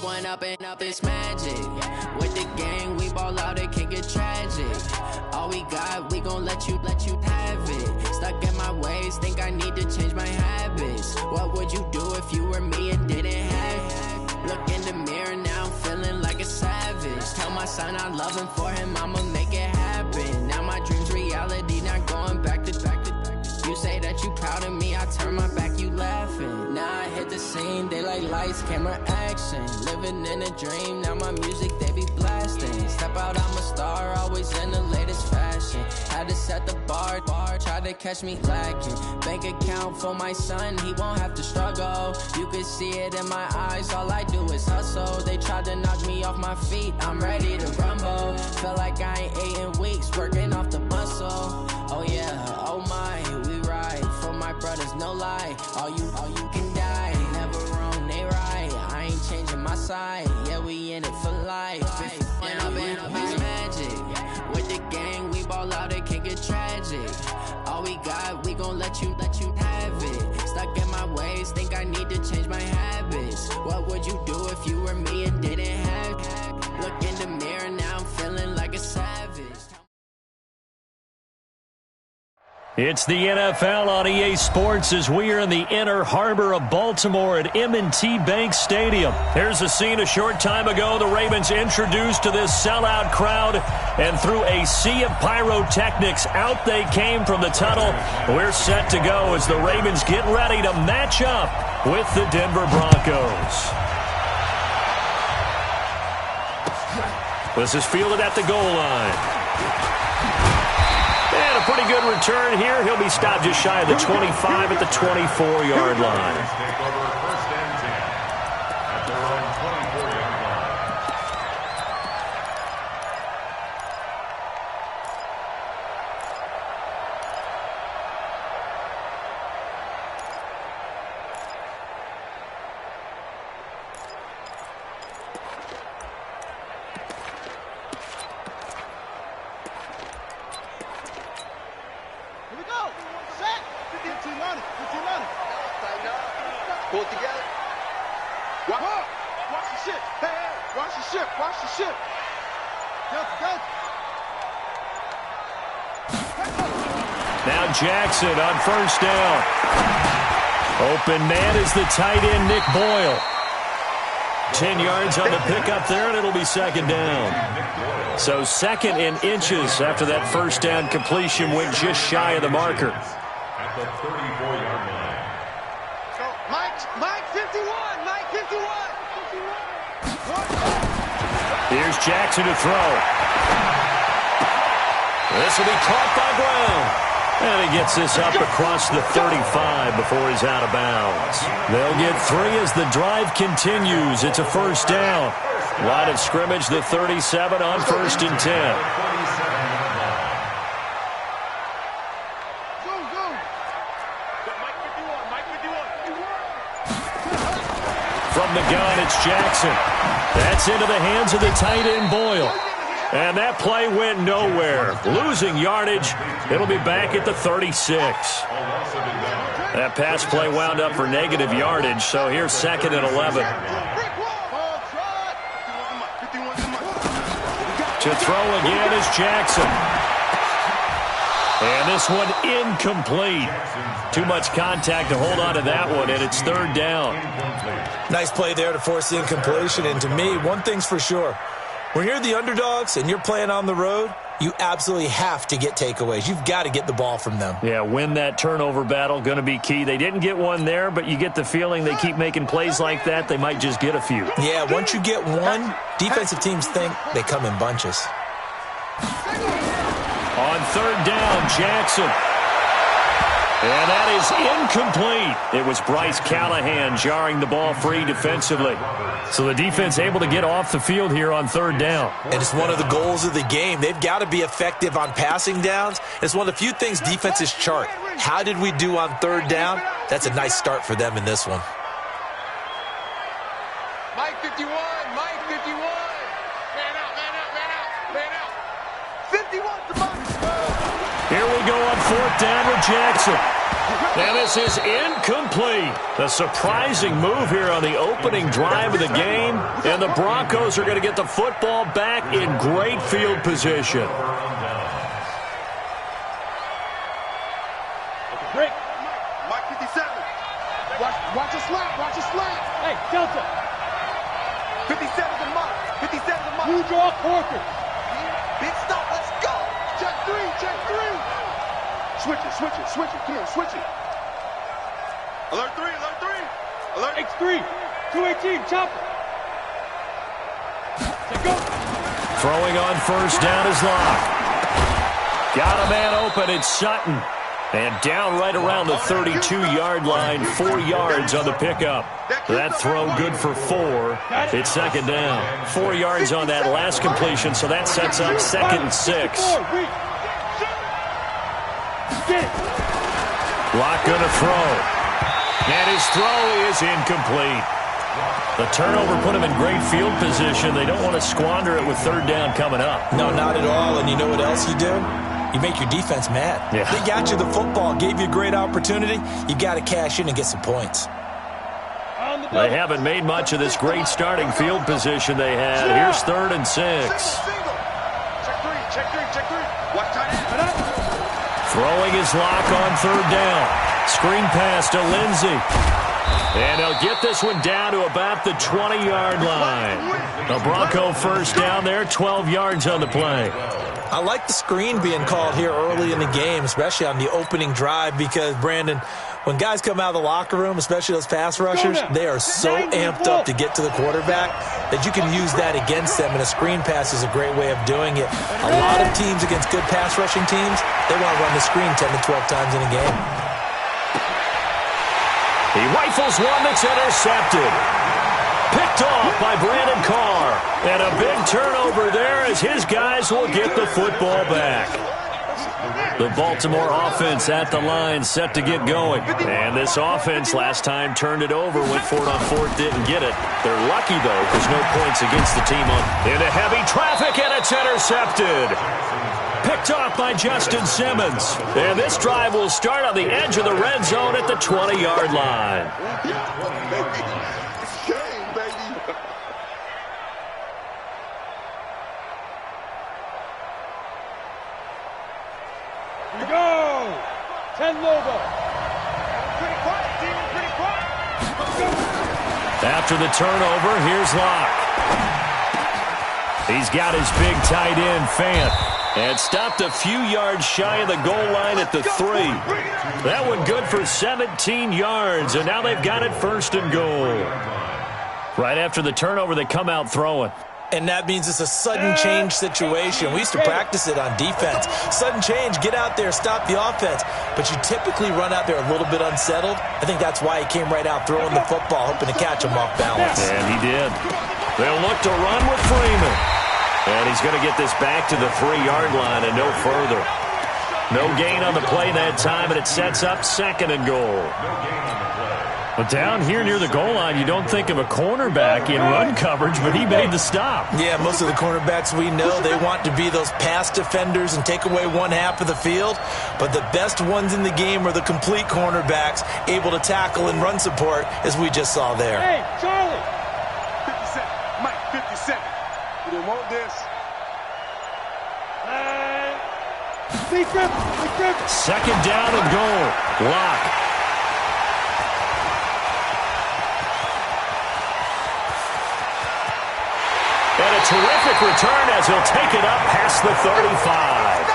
one up and up, it's magic. With the gang, we ball out, it can get tragic. All we got, we gon' let you have it. Stuck in my ways, think I need to change my habits. What would you do if you were me and didn't have it? Look in the mirror, now I'm feeling like a savage. Tell my son I love him, for him I'ma make it happen. Now my dream's reality, not going back to. You say that you proud of me, I turn my back, you laughing. Now I hit the scene, they like lights, camera, action. Living in a dream, now my music, they be blasting. Step out, I'm a star, always in the latest fashion. Had to set the bar, try to catch me lacking. Bank account for my son, he won't have to struggle. You can see it in my eyes, all I do is hustle. They tried to knock me off my feet, I'm ready to rumble. Felt like I ain't ate in weeks, working off the muscle. Oh yeah, oh my, we ride for my brothers, no lie. All you can die, never wrong, they right. I ain't changing my side, yeah, we in it for life. And up it's magic. With the gang, we ball out, it can get tragic. All we got, we gon' let you have it. Stuck in my ways, think I need to change my habits. What would you do if you were me and didn't have it? Look in the mirror, now I'm feeling like a savage. It's the NFL on EA Sports as we are in the inner harbor of Baltimore at M&T Bank Stadium. Here's a scene a short time ago. The Ravens introduced to this sellout crowd, and through a sea of pyrotechnics, out they came from the tunnel. We're set to go as the Ravens get ready to match up with the Denver Broncos. This is fielded at the goal line. And a pretty good return here. He'll be stopped just shy of the 25 at the 24-yard line. Pull it together. Watch the ship. Hey, watch the ship. Watch the ship. Go. Now Jackson on first down. Open man is the tight end, Nick Boyle. 10 yards on the pickup there, and it'll be second down. So second in inches after that first down completion, went just shy of the marker. At the 34-yard line. Mike 51. Mike 51. Here's Jackson to throw. This will be caught by Brown. And he gets this up across the 35 before he's out of bounds. They'll get 3 as the drive continues. It's a first down. Line of scrimmage, the 37 on first and 10. From the gun, it's Jackson. That's into the hands of the tight end, Boyle. And that play went nowhere. Losing yardage. It'll be back at the 36. That pass play wound up for negative yardage, so here's second and 11. To throw again is Jackson. And this one incomplete. Too much contact to hold on to that one, and it's third down. Nice play there to force the incompletion. And to me, one thing's for sure. When you're the underdogs and you're playing on the road, you absolutely have to get takeaways. You've got to get the ball from them. Yeah, win that turnover battle, going to be key. They didn't get one there, but you get the feeling they keep making plays like that, they might just get a few. Yeah, once you get one, defensive teams think they come in bunches. On third down, Jackson. And that is incomplete. It was Bryce Callahan jarring the ball free defensively. So the defense able to get off the field here on third down. And it's one of the goals of the game. They've got to be effective on passing downs. It's one of the few things defenses chart. How did we do on third down? That's a nice start for them in this one. Mike 51. Mike 51. Man out. 51's the box. Here we go on fourth down with Jackson. And this is incomplete. A surprising move here on the opening drive of the game. And the Broncos are going to get the football back in great field position. Break. Mike 57. Watch a slant. Watch a slant. Hey, Delta. 57's a Mike. 57's a Mike. Blue draw Corker. Big stop. Let's go. Check three. Check three. Switch it. Switch it. Switch it. Come on. Switch it. Alert 3. Alert 3. Alert. X3. 218. Chopper. Let's go. Throwing on first down is Locke. Got a man open. It's Sutton. And down right around the 32-yard line, 4 yards on the pickup. That throw good for 4. It's second down. 4 yards on that last completion, so that sets up 2nd and 6. Locke going to throw. And his throw is incomplete. The turnover put him in great field position. They don't want to squander it with 3rd down coming up. No, not at all. And you know what else you do? You make your defense mad. Yeah. They got you the football, gave you a great opportunity. You got to cash in and get some points. They haven't made much of this great starting field position they had. Here's 3rd and 6. Single. Check three. Check three. Check three. Watch tight end. Throwing his Locke on 3rd down. Screen pass to Lindsey. And they'll get this one down to about the 20-yard line. The Bronco first down there, 12 yards on the play. I like the screen being called here early in the game, especially on the opening drive, because, Brandon, when guys come out of the locker room, especially those pass rushers, they are so amped up to get to the quarterback that you can use that against them, and a screen pass is a great way of doing it. A lot of teams against good pass rushing teams, they want to run the screen 10 to 12 times in a game. He rifles one that's intercepted. Picked off by Brandon Carr. And a big turnover there as his guys will get the football back. The Baltimore offense at the line, set to get going. And this offense last time turned it over, went for it on 4th, didn't get it. They're lucky, though, because no points against the team on. Into heavy traffic, and it's intercepted. Picked off by Justin Simmons. And this drive will start on the edge of the red zone at the 20-yard line. Here we go. 10 Lobo. Pretty quiet, team. Pretty quiet. After the turnover, here's Locke. He's got his big tight end, Fant. And stopped a few yards shy of the goal line at the 3. That one good for 17 yards, and now they've got it 1st and goal. Right after the turnover, they come out throwing. And that means it's a sudden change situation. We used to practice it on defense. Sudden change, get out there, stop the offense. But you typically run out there a little bit unsettled. I think that's why he came right out throwing the football, hoping to catch him off balance. And he did. They'll look to run with Freeman. And he's going to get this back to the 3-yard line and no further. No gain on the play that time, and it sets up 2nd and goal. But down here near the goal line, you don't think of a cornerback in run coverage, but he made the stop. Yeah, most of the cornerbacks we know, they want to be those pass defenders and take away one half of the field. But the best ones in the game are the complete cornerbacks, able to tackle and run support, as we just saw there. Hey, Charlie. 57. Mike, 57. You didn't want this. Big grip. 2nd down and goal. Locke. And a terrific return as he'll take it up past the 35.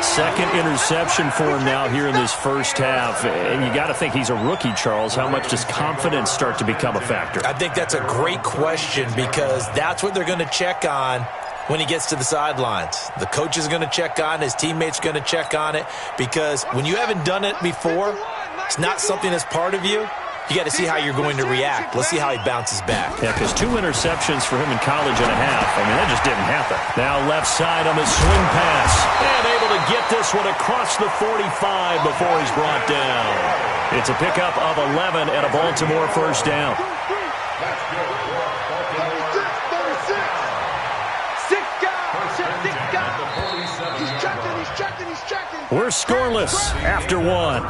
2nd interception for him now here in this first half. And you got to think he's a rookie, Charles. How much does confidence start to become a factor? I think that's a great question, because that's what they're going to check on when he gets to the sidelines. The coach is going to check on, his teammates going to check on it, because when you haven't done it before, it's not something that's part of you. You got to see how you're going to react. Let's see how he bounces back. Yeah, because 2 interceptions for him in college and a half. I mean, that just didn't happen. Now left side on the swing pass. And able to get this one across the 45 before he's brought down. It's a pickup of 11 and a Baltimore first down. 36. 6 guys. 6 guys. He's checking. We're scoreless after one.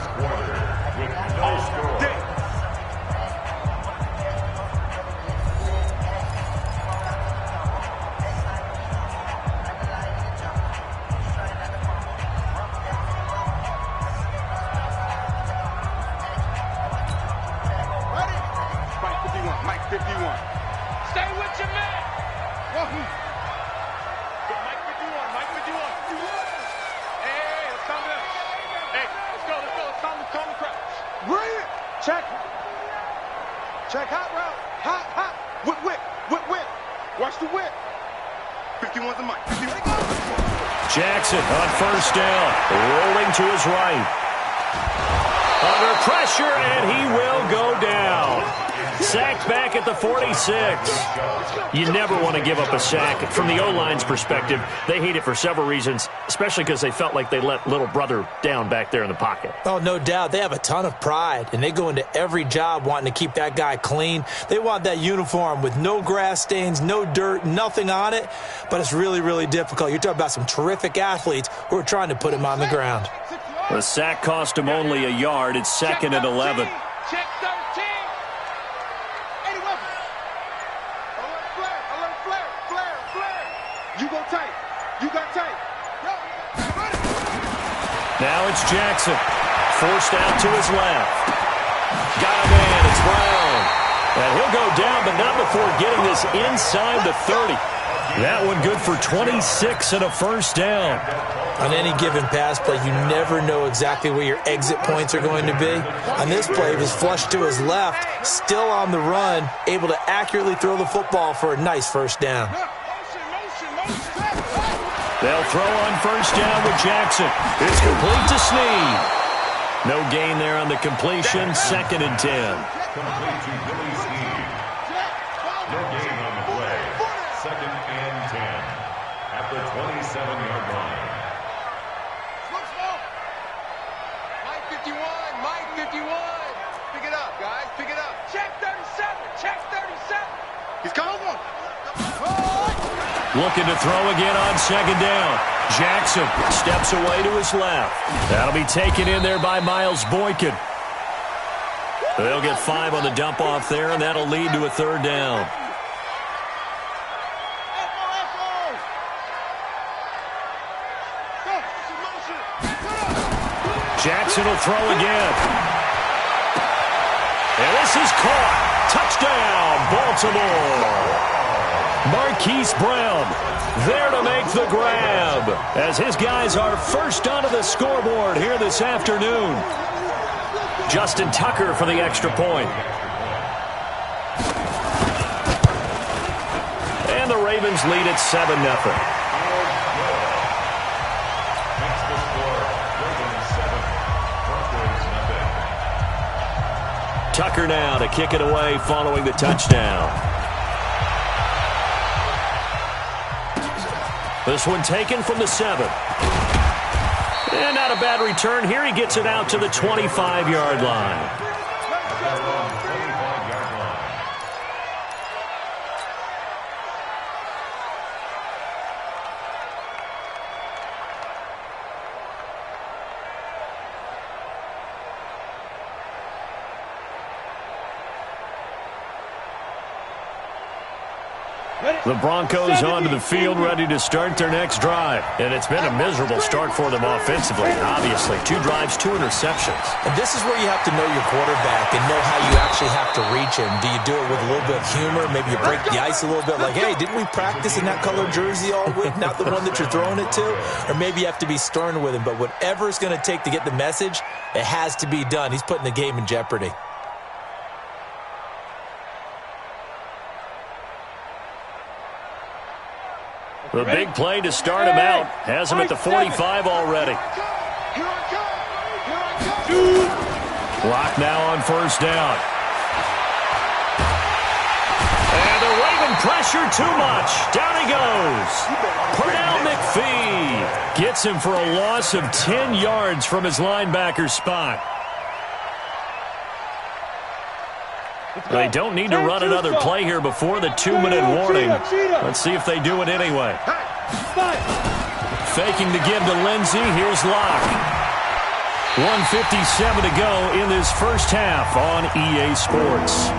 Mike 51. Stay with your man. Mike 51. Mike 51. Hey, let's calm down. Hey, let's go. Calm the crowd. Bring it. Check. Hot route. Hot. Whip. Watch the whip. 51's the mic. Jackson on first down. Rolling to his right. Under pressure, and he will go down. Sacked back at the 46. You never want to give up a sack. From the O-line's perspective, they hate it for several reasons, especially because they felt like they let little brother down back there in the pocket. Oh, no doubt. They have a ton of pride, and they go into every job wanting to keep that guy clean. They want that uniform with no grass stains, no dirt, nothing on it, but it's really, really difficult. You're talking about some terrific athletes who are trying to put him on the ground. The sack cost him only a yard. It's second and 11. Check 13. You go tight. You got tight. Now it's Jackson. Forced out to his left. Got a man. It's Brown. And he'll go down, but not before getting this inside the 30. That one good for 26 and a first down. On any given pass play, you never know exactly where your exit points are going to be. On this play, it was flushed to his left, still on the run, able to accurately throw the football for a nice first down. They'll throw on first down with Jackson. It's complete to Snead. No gain there on the completion. Second and 10. Complete to Billy Snead. No gain on the play. Second and 10 at the 27-yard line. Mike 51. Pick it up, guys. Pick it up. Check 37. He's coming. Looking to throw again on second down. Jackson steps away to his left. That'll be taken in there by Miles Boykin. They'll get 5 on the dump off there, and that'll lead to a third down. Jackson will throw again. And this is caught. Touchdown, Baltimore. Marquise Brown there to make the grab as his guys are first onto the scoreboard here this afternoon. Justin Tucker for the extra point. And the Ravens lead at 7-0. Tucker now to kick it away following the touchdown. This one taken from the 7. And not a bad return here. He gets it out to the 25-yard line. The Broncos onto the field, ready to start their next drive. And it's been a miserable start for them offensively, obviously. 2 drives, 2 interceptions. And this is where you have to know your quarterback and know how you actually have to reach him. Do you do it with a little bit of humor? Maybe you break the ice a little bit, like, hey, didn't we practice in that colored jersey all week, not the one that you're throwing it to? Or maybe you have to be stern with him. But whatever it's going to take to get the message, it has to be done. He's putting the game in jeopardy. The big play to start him out. Has him at the 45 already. Block now on first down. And the Raven pressure too much. Down he goes. Pernell McPhee gets him for a loss of 10 yards from his linebacker spot. They don't need to run another play here before the 2-minute warning. Let's see if they do it anyway. Faking the give to Lindsey. Here's Locke. 1:57 to go in this first half on EA Sports.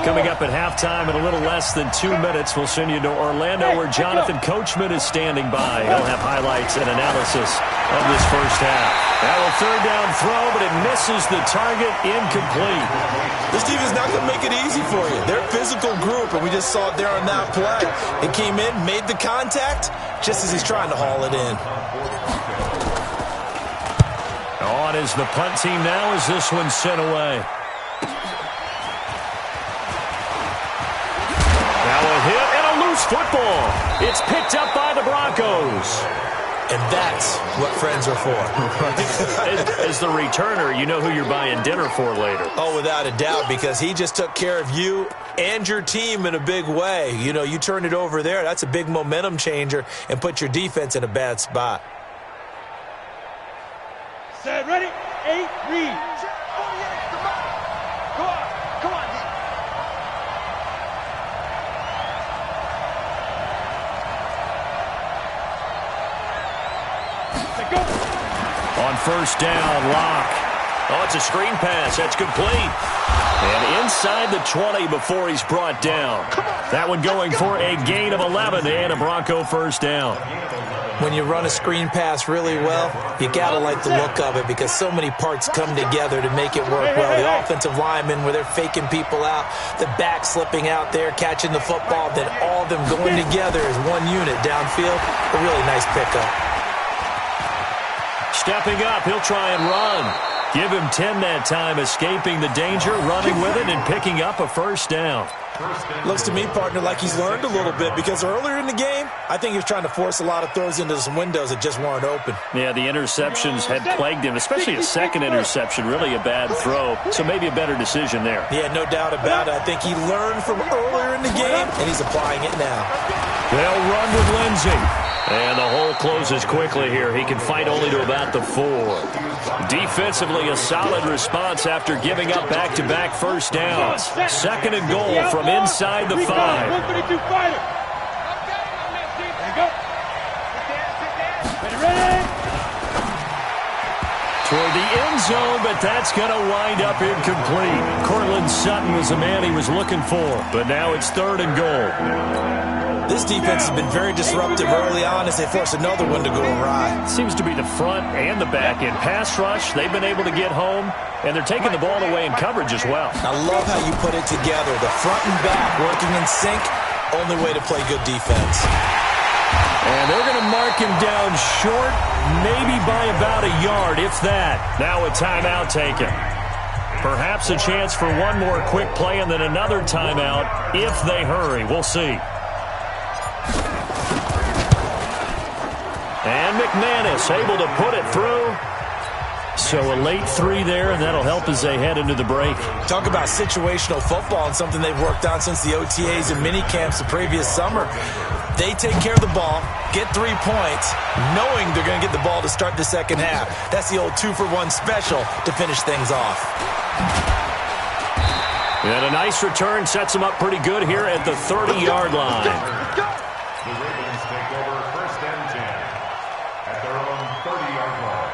Coming up at halftime in a little less than 2 minutes, we'll send you to Orlando where Jonathan Coachman is standing by. He'll have highlights and analysis of this first half. Now a third down throw, but it misses the target, incomplete. This team is not going to make it easy for you. They're a physical group, and we just saw it there on that play. It came in, made the contact, just as he's trying to haul it in. On is the punt team now as this one's sent away. Hit and a loose football. It's picked up by the Broncos. And that's what friends are for. As the returner, you know who you're buying dinner for later. Oh, without a doubt, because he just took care of you and your team in a big way. You know, you turn it over there. That's a big momentum changer and put your defense in a bad spot. Set, ready, 8, read. Come on. On first down, Locke. Oh, it's a screen pass. That's complete. And inside the 20 before he's brought down. That one going for a gain of 11 and a Bronco first down. When you run a screen pass really well, you got to like the look of it because so many parts come together to make it work well. The offensive linemen, where they're faking people out, the back slipping out there, catching the football, then all of them going together as one unit downfield. A really nice pickup. Stepping up, he'll try and run. Give him 10 that time, escaping the danger, running with it, and picking up a first down. Looks to me, partner, like he's learned a little bit because earlier in the game, I think he was trying to force a lot of throws into some windows that just weren't open. Yeah, the interceptions had plagued him, especially a second interception, really a bad throw, so maybe a better decision there. Yeah, no doubt about it. I think he learned from earlier in the game, and he's applying it now. They'll run with Lindsey. And the hole closes quickly here. He can fight only to about the 4. Defensively, a solid response after giving up back-to-back first downs. Second and goal from inside the 5. 132 fighter. Ready. Toward the end zone, but that's going to wind up incomplete. Cortland Sutton was the man he was looking for, but now it's third and goal. This defense has been very disruptive early on as they force another one to go awry. Seems to be the front and the back end. Pass rush, they've been able to get home, and they're taking the ball away in coverage as well. I love how you put it together. The front and back working in sync, only way to play good defense. And they're going to mark him down short, maybe by about a yard, if that. Now a timeout taken. Perhaps a chance for one more quick play and then another timeout if they hurry. We'll see. And McManus able to put it through. So a late 3 there, and that'll help as they head into the break. Talk about situational football and something they've worked on since the OTAs and mini camps the previous summer. They take care of the ball, get 3 points, knowing they're going to get the ball to start the second half. That's the old 2-for-1 special to finish things off. And a nice return sets them up pretty good here at the 30-yard line. The Ravens take over first and 10 at their own 30-yard line.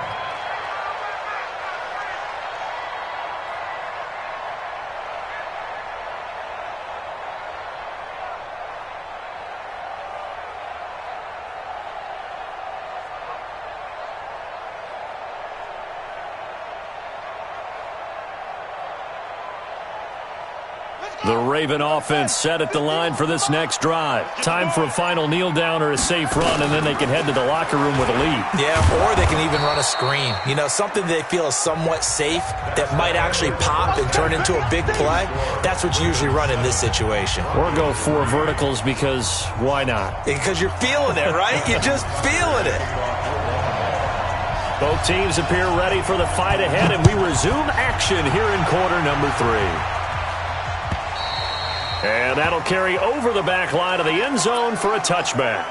The Raven offense set at the line for this next drive. Time for a final kneel down or a safe run, and then they can head to the locker room with a lead. Yeah, or they can even run a screen. You know, something they feel is somewhat safe that might actually pop and turn into a big play. That's what you usually run in this situation. Or go 4 verticals because why not? Because you're feeling it, right? You're just feeling it. Both teams appear ready for the fight ahead, and we resume action here in quarter number 3. And that'll carry over the back line of the end zone for a touchback.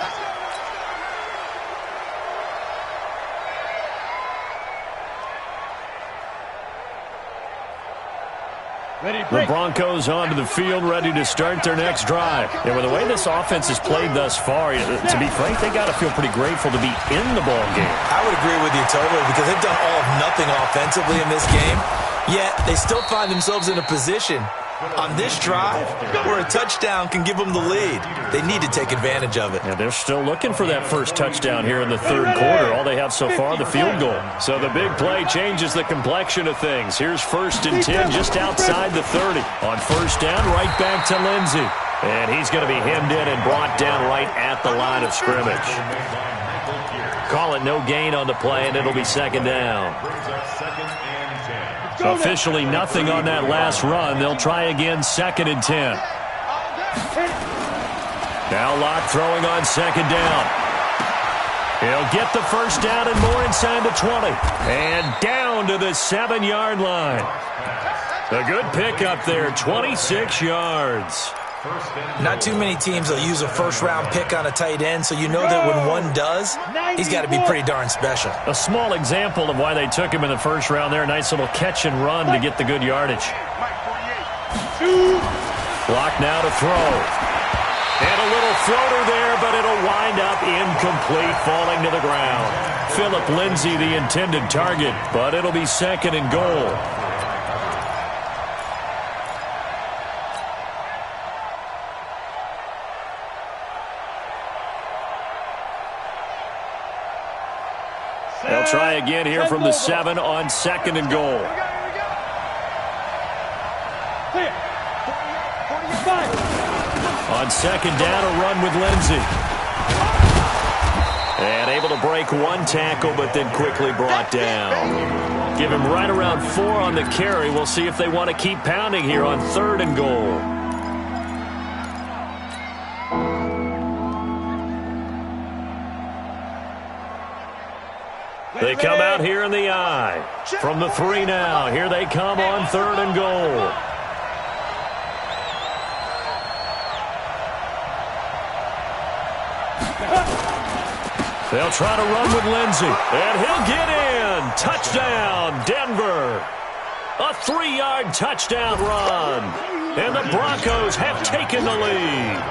The Broncos onto the field, ready to start their next drive. And with the way this offense has played thus far, to be frank, they got to feel pretty grateful to be in the ball game. I would agree with you totally because they've done all of nothing offensively in this game, yet they still find themselves in a position on this drive where a touchdown can give them the lead. They need to take advantage of it. Yeah, they're still looking for that first touchdown here in the third quarter. All they have so far, the field goal. So the big play changes the complexion of things. Here's 1st and 10 just outside the 30. On first down, right back to Lindsey. And he's going to be hemmed in and brought down right at the line of scrimmage. Call it no gain on the play, and it'll be 2nd down. So officially nothing on that last run. They'll try again, 2nd and 10. Now Locke throwing on 2nd down. He'll get the first down and more inside the 20. And down to the 7-yard line. A good pickup there, 26 yards. Not too many teams will use a first-round pick on a tight end, so you know that when one does, he's got to be pretty darn special. A small example of why they took him in the first round there. Nice little catch and run to get the good yardage. Clock now to throw. And a little floater there, but it'll wind up incomplete, falling to the ground. Phillip Lindsay, the intended target, but it'll be 2nd and goal. They'll try again here from the 7 on 2nd and goal. On 2nd down, a run with Lindsey. And able to break one tackle, but then quickly brought down. Give him right around 4 on the carry. We'll see if they want to keep pounding here on 3rd and goal. They come out here in the eye. From the 3 now. Here they come on 3rd and goal. They'll try to run with Lindsey. And he'll get in. Touchdown, Denver. A 3-yard touchdown run. And the Broncos have taken the lead.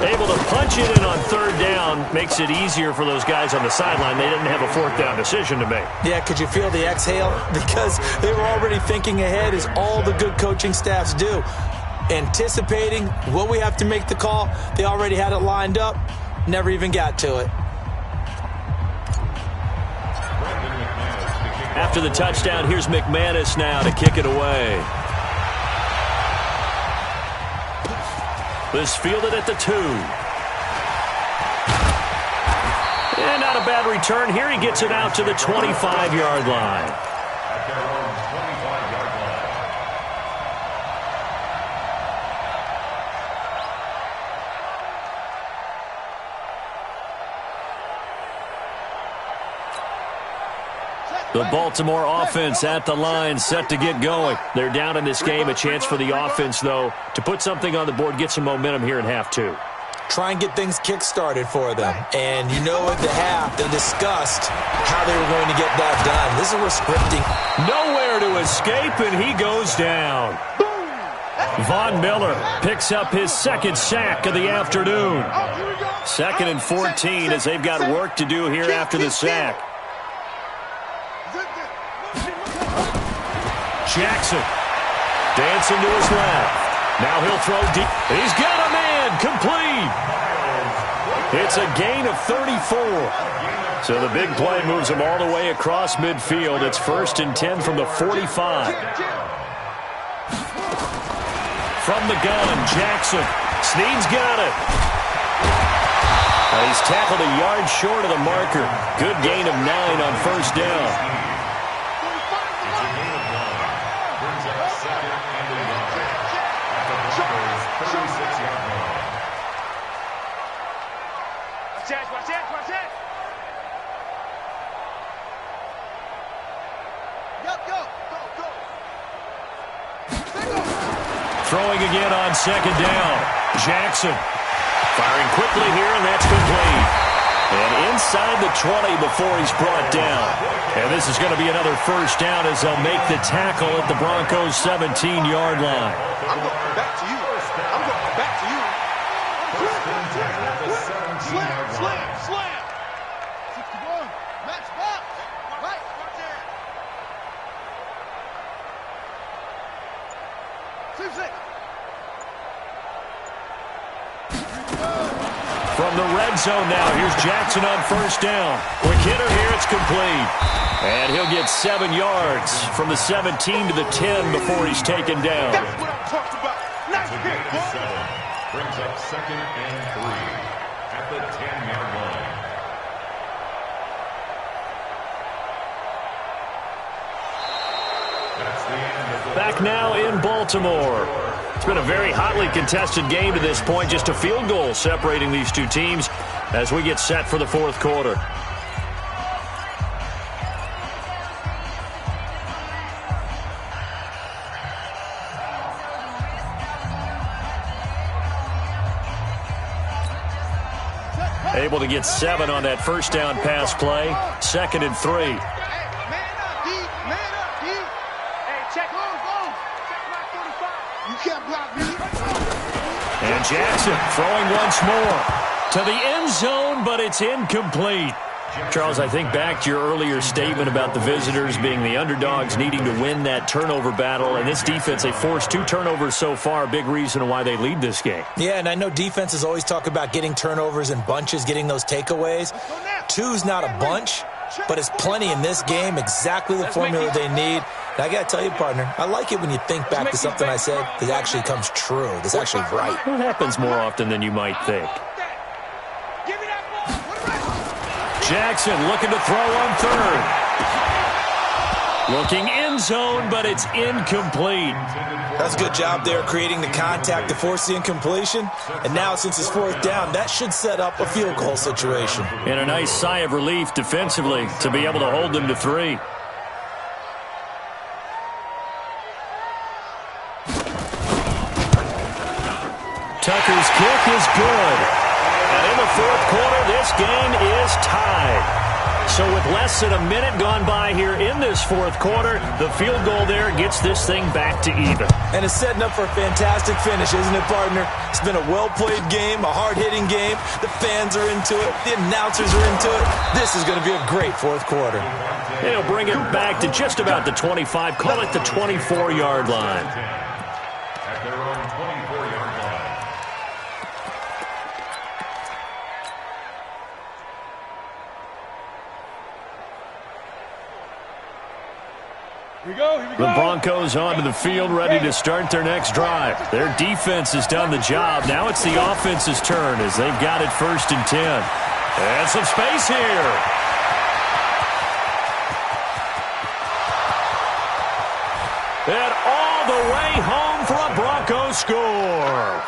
Able to punch it in on 3rd down makes it easier for those guys on the sideline. They didn't have a 4th down decision to make. Yeah, could you feel the exhale? Because they were already thinking ahead, as all the good coaching staffs do. Anticipating, will we have to make the call? They already had it lined up. Never even got to it. After the touchdown, here's McManus now to kick it away. This fielded at the 2. And not a bad return here. He gets it out to the 25-yard line. The Baltimore offense at the line, set to get going. They're down in this game. A chance for the offense, though, to put something on the board, get some momentum here in half 2. Try and get things kick-started for them. And you know at the half, they discussed how they were going to get that done. This is where scripting. Nowhere to escape, and he goes down. Von Miller picks up his 2nd sack of the afternoon. 2nd and 14 as they've got work to do here after the sack. Jackson dancing to his left. Now he'll throw deep. He's got a man complete. It's a gain of 34. So the big play moves him all the way across midfield. It's 1st and 10 from the 45. From the gun, Jackson. Snead's got it. He's tackled a yard short of the marker. Good gain of 9 on 1st down. Throwing again on 2nd down. Jackson firing quickly here, and that's complete. And inside the 20 before he's brought down. And this is going to be another first down as they'll make the tackle at the Broncos' 17-yard line. I'm going back to you. I'm going back to you. Slam, slam, slam. 61. Match box. Right. From the red zone now, here's Jackson on first down. Quick hitter here, it's complete. And he'll get 7 yards from the 17 to the 10 before he's taken down. That's what I'm talking about. Nice hit, boy. Brings up 2nd and 3 at the 10-yard line. That's the end of the Back now in Baltimore. It's been a very hotly contested game to this point. Just a field goal separating these two teams as we get set for the fourth quarter. Able to get 7 on that first down pass play. 2nd and 3. Man up, D. Man up, D. Hey, check. Go. Check my 45. You can't block me. And Jackson throwing once more to the end zone, but it's incomplete. Charles, I think back to your earlier statement about the visitors being the underdogs needing to win that turnover battle. And this defense, they forced 2 turnovers so far, a big reason why they lead this game. Yeah, and I know defenses always talk about getting turnovers in bunches, getting those takeaways. 2's not a bunch, but it's plenty in this game, exactly the formula they need. And I got to tell you, partner, I like it when you think back to something I said that actually comes true, that's actually right. It happens more often than you might think. Jackson looking to throw on 3rd. Looking end zone, but it's incomplete. That's a good job there creating the contact to force the incompletion. And now since it's 4th down, that should set up a field goal situation. And a nice sigh of relief defensively to be able to hold them to 3. Tucker's kick is good. And in the fourth quarter, this game is tied. So with less than a minute gone by here in this fourth quarter, the field goal there gets this thing back to even. And it's setting up for a fantastic finish, isn't it, partner? It's been a well-played game, a hard-hitting game. The fans are into it. The announcers are into it. This is going to be a great fourth quarter. And he'll bring it back to just about the 25, call it the 24-yard line. at their own 24-yard line. Here we go. The Broncos onto the field, ready to start their next drive. Their defense has done the job. Now it's the offense's turn as they've got it 1st and 10. And some space here. And all the way home for a Bronco score.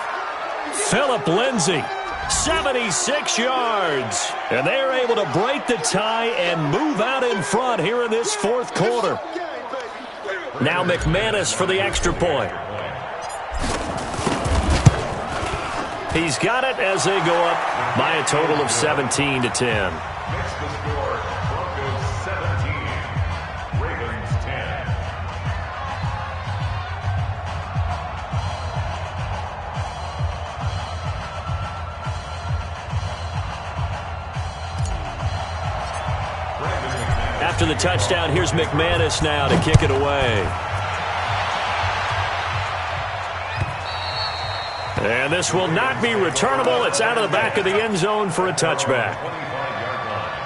Phillip Lindsay, 76 yards. And they are able to break the tie and move out in front here in this fourth quarter. Now McManus for the extra point. He's got it as they go up by a total of 17-10. Makes the score Broncos 17, Ravens 10. After the touchdown, here's McManus now to kick it away. And this will not be returnable. It's out of the back of the end zone for a touchback. 25-yard line.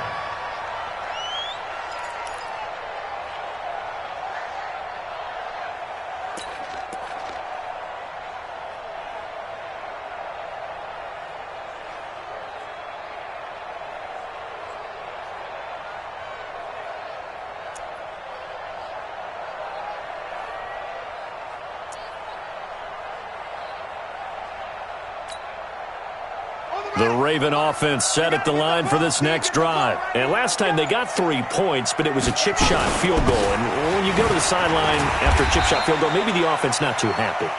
The Raven offense set at the line for this next drive. And last time they got 3 points, but it was a chip shot field goal. And when you go to the sideline after a chip shot field goal, maybe the offense not too happy.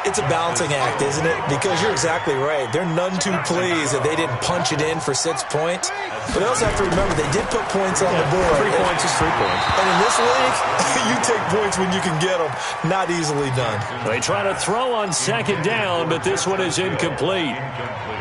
It's a balancing act, isn't it? Because you're exactly right. They're none too pleased that they didn't punch it in for 6 points. But they also have to remember they did put points on the board. 3 points is 3 points. And in this league, you take points when you can get them. Not easily done. They try to throw on second down, but this one is incomplete.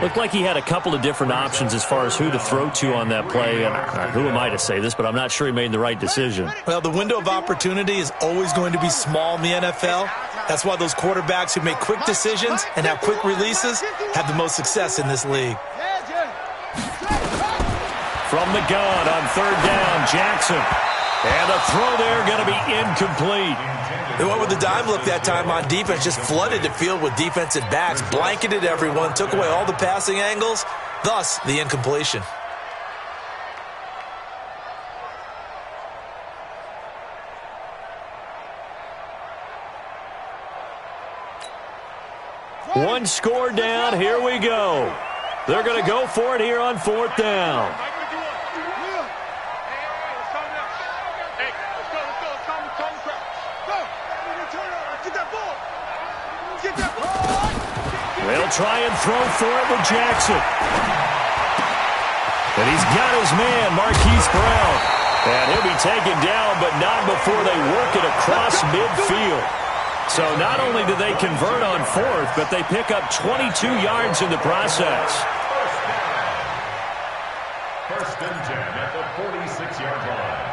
Looked like he had a couple of different options as far as who to throw to on that play. And who am I to say this, but I'm not sure he made the right decision. Well, the window of opportunity is always going to be small in the NFL. That's why those quarterbacks who make quick decisions and have quick releases have the most success in this league. From the gun on third down, Jackson. And a throw there going to be incomplete. They went with the dime look that time on defense, just flooded the field with defensive backs, blanketed everyone, took away all the passing angles, thus the incompletion. One score down. Here we go. They're going to go for it here on fourth down. They'll try and throw for it with Jackson. And he's got his man, Marquise Brown. And he'll be taken down, but not before they work it across midfield. So not only do they convert on fourth, but they pick up 22 yards in the process. First and 10 at the 46-yard line.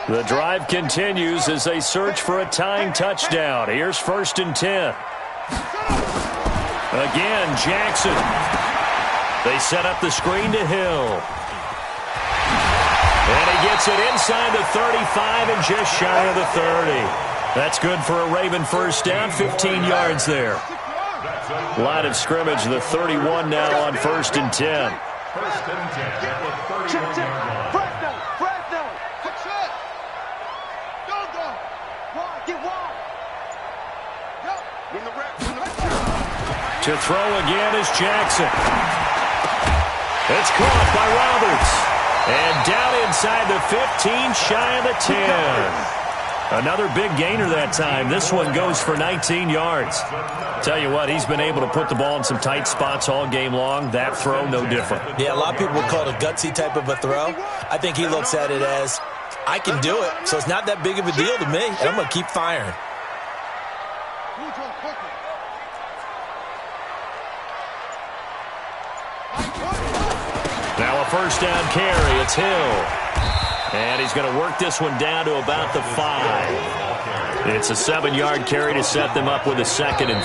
The drive continues as they search for a tying touchdown. Here's first and 10. Again, Jackson. They set up the screen to Hill. And he gets it inside the 35 and just shy of the 30. That's good for a Raven first down, 15 yards there. Line of scrimmage, the 31 now on first and 10. First and 10 at the 31-yard line. To throw again is Jackson. It's caught by Roberts. And down inside the 15, shy of the 10. Another big gainer that time. This one goes for 19 yards. Tell you what, he's been able to put the ball in some tight spots all game long. That throw, no different. Yeah, a lot of people would call it a gutsy type of a throw. I think he looks at it as, I can do it, so it's not that big of a deal to me, and I'm going to keep firing. Now a first down carry. It's Hill. And he's going to work this one down to about the 5. It's a 7-yard carry to set them up with a 2nd and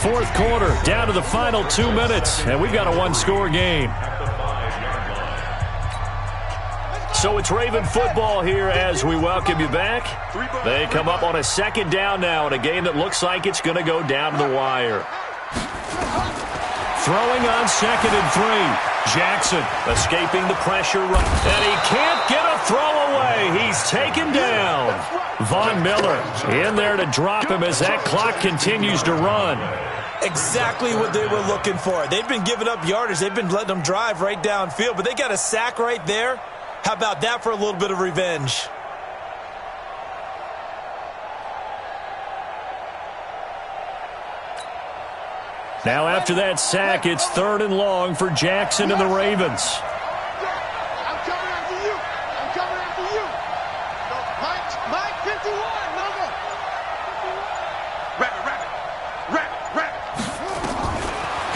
3. Fourth quarter, down to the final 2 minutes, and we've got a one-score game. So it's Raven football here as we welcome you back. They come up on a second down now in a game that looks like it's going to go down to the wire. Throwing on 2nd and 3. Jackson escaping the pressure. And he can't get a throw away. He's taken down. Von Miller in there to drop him as that clock continues to run. Exactly what they were looking for. They've been giving up yardage. They've been letting them drive right downfield, but they got a sack right there. How about that for a little bit of revenge? Now after that sack, it's 3rd and long for Jackson and the Ravens. I'm coming after you. I'm coming after you. Mike 51, number. Rabbit.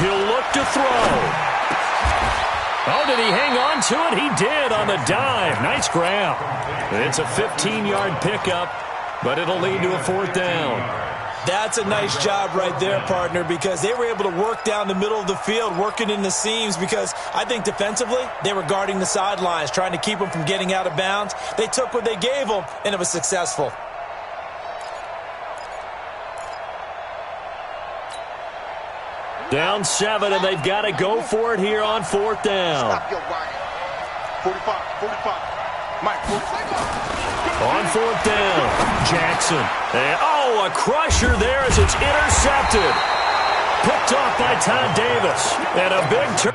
He'll look to throw. Oh, did he hang on to it? He did on the dive. Nice grab. It's a 15-yard pickup, but it'll lead to a 4th down. That's a nice job right there, partner, because they were able to work down the middle of the field, working in the seams, because I think defensively they were guarding the sidelines, trying to keep them from getting out of bounds. They took what they gave them, and it was successful. Down 7, and they've got to go for it here on 4th down. Stop your Ryan. 45. Mike, 45. On 4th down, Jackson. And, a crusher there as it's intercepted. Picked off by Todd Davis. And a big turn.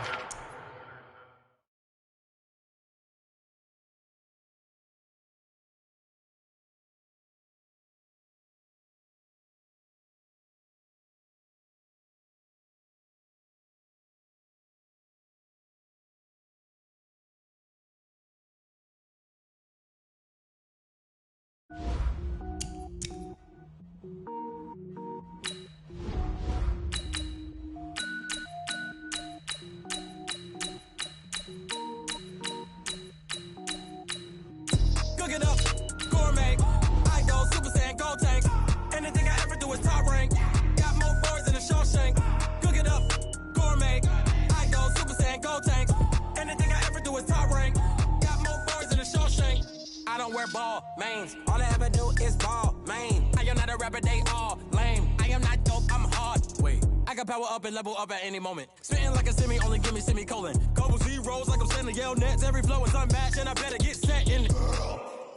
ball, mains. All I ever do is ball, main. I am not a rapper, they all lame. I am not dope, I'm hard. Wait, I can power up and level up at any moment. Spitting like a semi, only give me semicolon. Couple zeros like I'm sending yell nets. Every flow is unmatched, and I better get set in.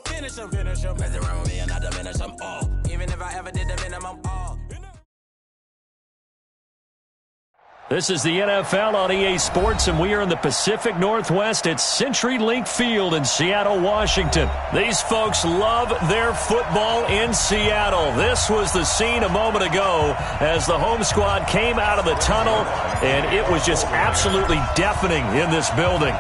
Finish them. Mess around with me and I diminish them all. Even if I ever did the minimum, all. This is the NFL on EA Sports, and we are in the Pacific Northwest at CenturyLink Field in Seattle, Washington. These folks love their football in Seattle. This was the scene a moment ago as the home squad came out of the tunnel, and it was just absolutely deafening in this building.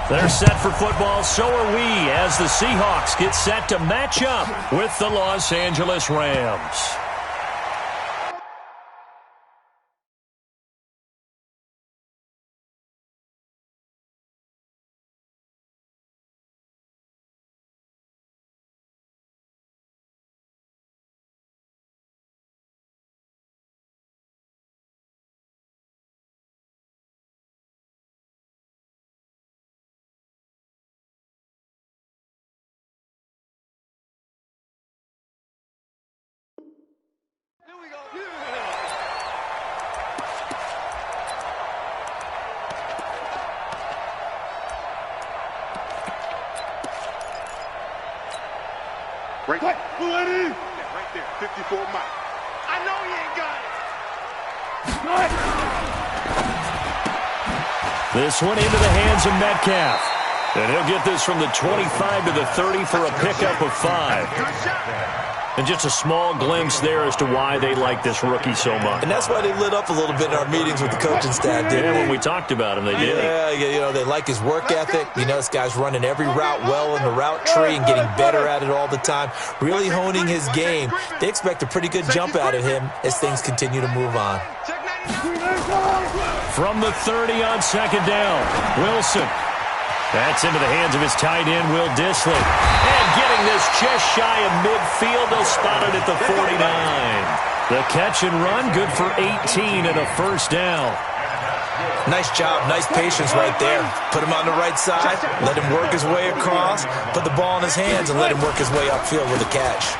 They're set for football, so are we, as the Seahawks get set to match up with the Los Angeles Rams. Right there. Right there. 54 Mike. I know he ain't got it. This one into the hands of Metcalf. And he'll get this from the 25 to the 30 for a pickup of 5. And just a small glimpse there as to why they like this rookie so much. And that's why they lit up a little bit in our meetings with the coaching staff, didn't they? When we talked about him, they did. Yeah, you know, they like his work ethic. You know, this guy's running every route well in the route tree and getting better at it all the time, really honing his game. They expect a pretty good jump out of him as things continue to move on. From the 30 on second down, Wilson. That's into the hands of his tight end, Will Dissly. And getting this just shy of midfield, they'll spot it at the 49. The catch and run, good for 18 and a first down. Nice job, nice patience right there. Put him on the right side, let him work his way across, put the ball in his hands, and let him work his way upfield with a catch.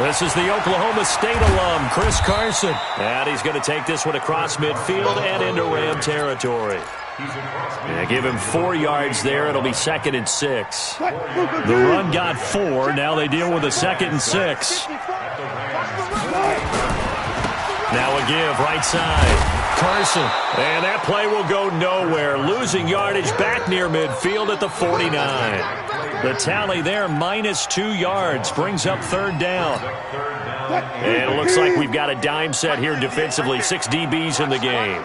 This is the Oklahoma State alum, Chris Carson. And he's going to take this one across midfield and into Ram territory. Yeah, give him 4 yards there. It'll be 2nd and 6. The run got 4. Now they deal with a 2nd and 6. Now a give, right side. Carson. And that play will go nowhere. Losing yardage back near midfield at the 49. The tally there, -2 yards. Brings up 3rd down. And it looks like we've got a dime set here defensively. 6 DBs in the game.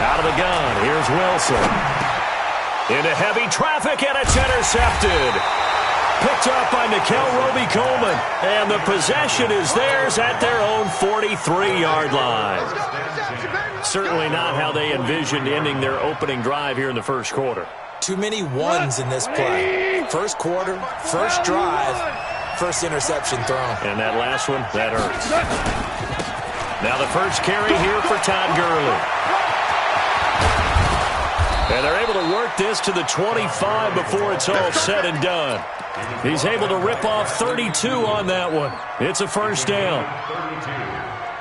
Out of the gun, here's Wilson. Into heavy traffic, and it's intercepted. Picked up by Nickel Roby-Coleman. And the possession is theirs at their own 43-yard line. Certainly not how they envisioned ending their opening drive here in the first quarter. Too many ones in this play. First quarter, first drive, first interception thrown. And that last one, that hurts. Now the first carry here for Todd Gurley. And they're able to work this to the 25 before it's all said and done. He's able to rip off 32 on that one. It's a first down.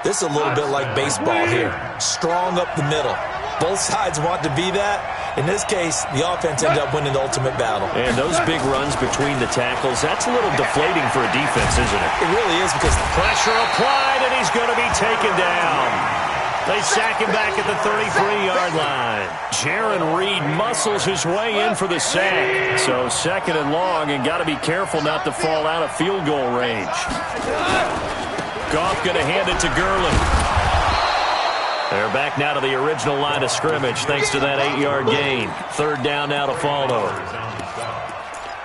This is a little bit like baseball here. Strong up the middle. Both sides want to be that. In this case, the offense ended up winning the ultimate battle. And those big runs between the tackles, that's a little deflating for a defense, isn't it? It really is, because pressure applied, and he's going to be taken down. They sack him back at the 33-yard line. Jaron Reed muscles his way in for the sack. So 2nd and long, and got to be careful not to fall out of field goal range. Goff going to hand it to Gurley. They're back now to the original line of scrimmage thanks to that 8-yard gain. 3rd down now to follow.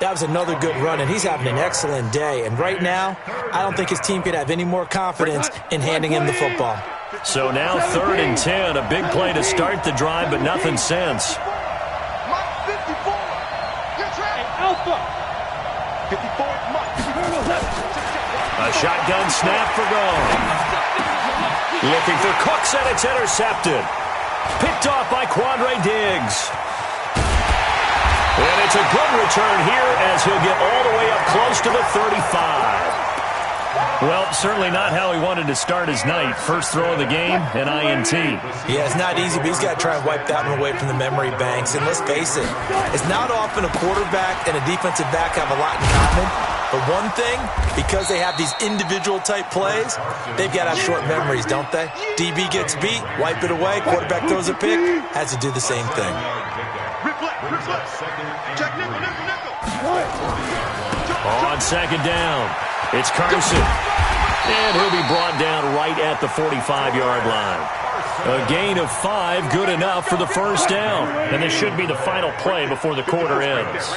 That was another good run, and he's having an excellent day. And right now, I don't think his team could have any more confidence in handing him the football. So now 3rd and 10, a big play to start the drive, but nothing since. A shotgun snap for Gone. Looking for Cooks, and it's intercepted. Picked off by Quandre Diggs. And it's a good return here as he'll get all the way up close to the 35. Well, certainly not how he wanted to start his night. First throw of the game, an INT. Yeah, it's not easy, but he's got to try and wipe that one away from the memory banks. And let's face it, it's not often a quarterback and a defensive back have a lot in common. But one thing, because they have these individual-type plays, they've got to have short memories, don't they? DB gets beat, wipe it away, quarterback throws a pick, has to do the same thing. On second down, it's Carson. And he'll be brought down right at the 45-yard line. A gain of 5, good enough for the first down. And this should be the final play before the quarter ends.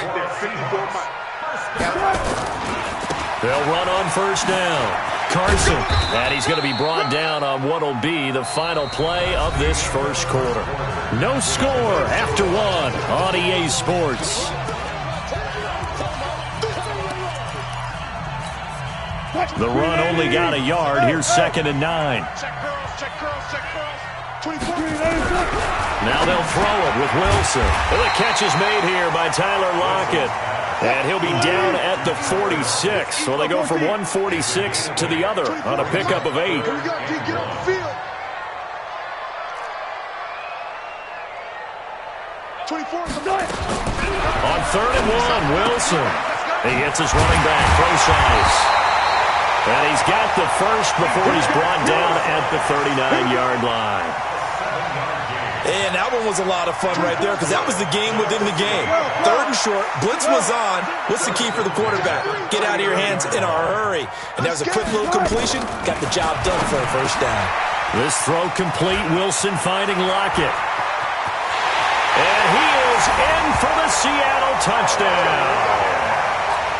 They'll run on first down. Carson. And he's going to be brought down on what will be the final play of this first quarter. No score after 1 on EA Sports. The run only got a yard. Here's 2nd and 9. Now they'll throw it with Wilson. And the catch is made here by Tyler Lockett. And he'll be down at the 46. So they go from 146 to the other on a pickup of 8. On 3rd and 1, Wilson. He hits his running back, Procise. And he's got the first before he's brought down at the 39-yard line. And that one was a lot of fun right there because that was the game within the game. 3rd and short, blitz was on. What's the key for the quarterback? Get out of your hands in a hurry. And that was a quick little completion. Got the job done for a first down. This throw complete. Wilson finding Lockett. And he is in for the Seattle touchdown.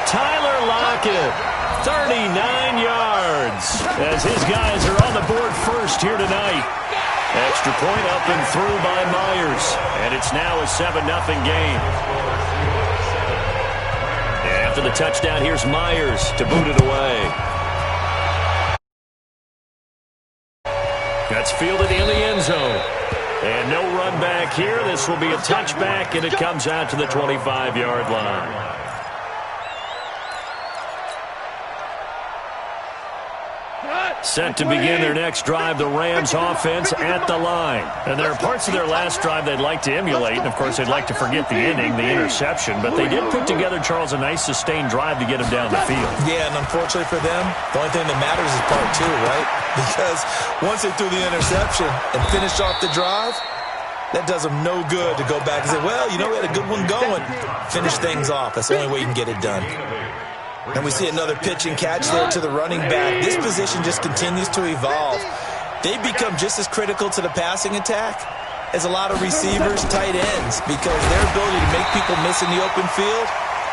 Tyler Lockett, 39 yards, as his guys are on the board first here tonight. Extra point up and through by Myers, and it's now a 7-0 game. After the touchdown, here's Myers to boot it away. That's fielded in the end zone. And no run back here. This will be a touchback, and it comes out to the 25-yard line. Set to begin their next drive, the Rams offense at the line. And there are parts of their last drive they'd like to emulate, and of course they'd like to forget the ending, the interception, but they did put together, Charles, a nice sustained drive to get him down the field. Yeah, and unfortunately for them, the only thing that matters is part 2, right? Because once they threw the interception and finished off the drive, that does them no good to go back and say, well, you know, we had a good one going. Finish things off. That's the only way you can get it done. And we see another pitch and catch there to the running back. This position just continues to evolve. They become just as critical to the passing attack as a lot of receivers, tight ends, because their ability to make people miss in the open field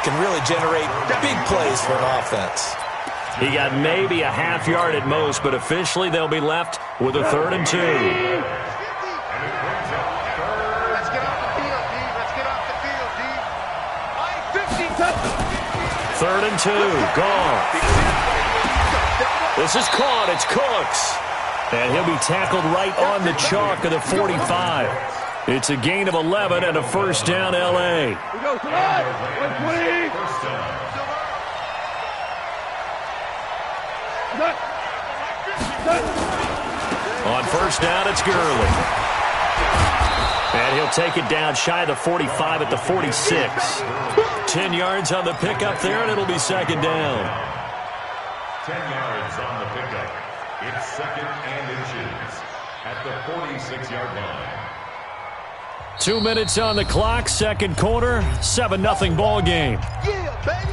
can really generate big plays for an offense. He got maybe a half yard at most, but officially they'll be left with a 3rd and 2. Let's get off the field, D. Let's get off the field, D. 3rd and 2, gone. This is caught, it's Cooks. And he'll be tackled right on the chalk of the 45. It's a gain of 11 and a first down, L.A. We go, tonight. 120. On first down, it's Gurley. And he'll take it down shy of the 45 at the 46. 10 yards on the pickup there, and it'll be 2nd down. 10 yards on the pickup. It's 2nd and inches at the 46-yard line. 2 minutes on the clock, 2nd quarter, 7-0 ball game. Yeah, baby.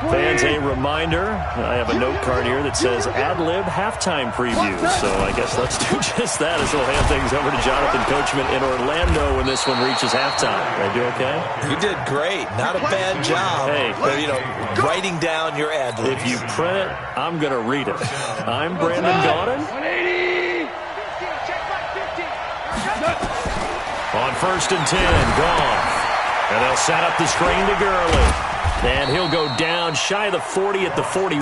Fans, a reminder, I have a note card here that says ad-lib halftime preview. So I guess let's do just that as we'll hand things over to Jonathan Coachman in Orlando when this one reaches halftime. Did I do okay? You did great. Not a bad job. Hey, but, you know, writing down your ad-libs. If you print it, I'm going to read it. I'm Brandon Gaudin. 180. On 1st and 10, gone. And they'll set up the screen to Gurley. And he'll go down shy of the 40 at the 41.